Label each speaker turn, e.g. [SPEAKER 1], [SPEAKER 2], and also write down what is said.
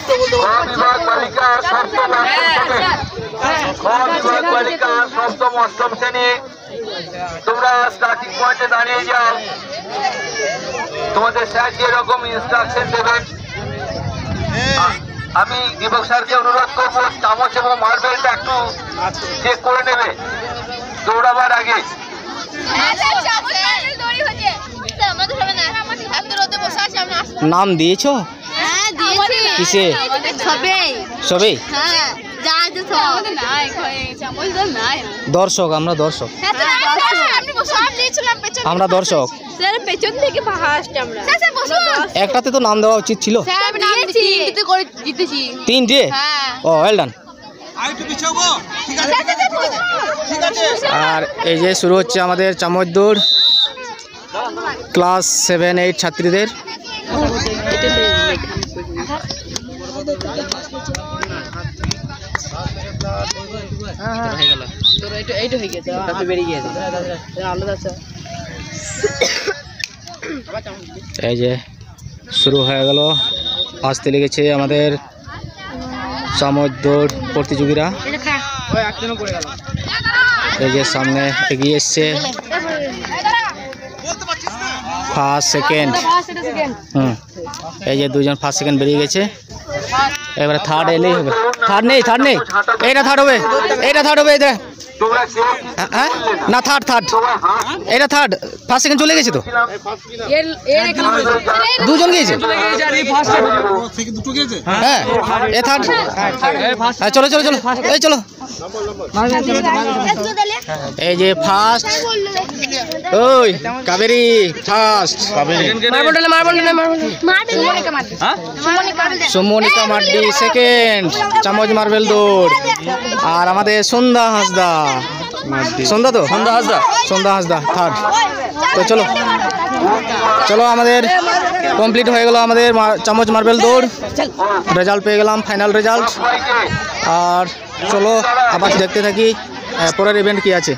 [SPEAKER 1] বিভাগ বালিকা সপ্তম অষ্টম শ্রেণী তোমরা স্টার্টিং পয়েন্টে দাঁড়িয়ে যাও। তোমাদের স্যার যেরকম ইনস্ট্রাকশন দেবেন আমি দীপক স্যারকে অনুরোধ করবো চামচ এবং মার্বেলটা একটু চেক করে নেবে দৌড়াবার আগে।
[SPEAKER 2] নাম দিয়েছ? কিসে? সবে দর্শক, আমরা দর্শক, আমরা দর্শক। একটাতে তো নাম দেওয়া উচিত ছিল। 3টে? ও ওয়েল ডান। আর এই যে শুরু হচ্ছে আমাদের চামচ দৌড় ক্লাস 7-8 ছাত্রীদের। এই যে শুরু হয়ে গেল, আসতে লেগেছে আমাদের চামচ দৌড় প্রতিযোগীরা। এই যে সামনে এগিয়ে এসছে ফার্স্ট সেকেন্ড। এই যে দুজন ফার্স্ট সেকেন্ড বেরিয়ে গেছে। এবারে থার্ড এলেই হবে। থার্ড নেই, থার্ড নেই, এইটা থার্ড হবে, এইটা থার্ড হবে। হ্যাঁ না, থার্ড থার্ড, এটা থার্ড। ফার্স্ট সেকেন্ড চলে গেছে তো, দুজন গিয়েছে। হ্যাঁ এ থার্ড। চলো চলো চলো, এই চলো। এই যে ফার্স্ট, ওই কাবেরী ফার্স্ট, সুমনিকা মার্ডি সেকেন্ড চামচ মার্বেল দৌড়। আর আমাদের সন্ধ্যা হাঁসদা, সন্ধ্যা তো সন্ধ্যা হাঁসদা থার্ড। তো চলো চলো, আমাদের কমপ্লিট হয়ে গেল আমাদের চামচ মার্বেল দৌড়। রেজাল্ট পেয়ে গেলাম, ফাইনাল রেজাল্ট। আর চলো আবার দেখতে থাকি পরের ইভেন্ট কি আছে।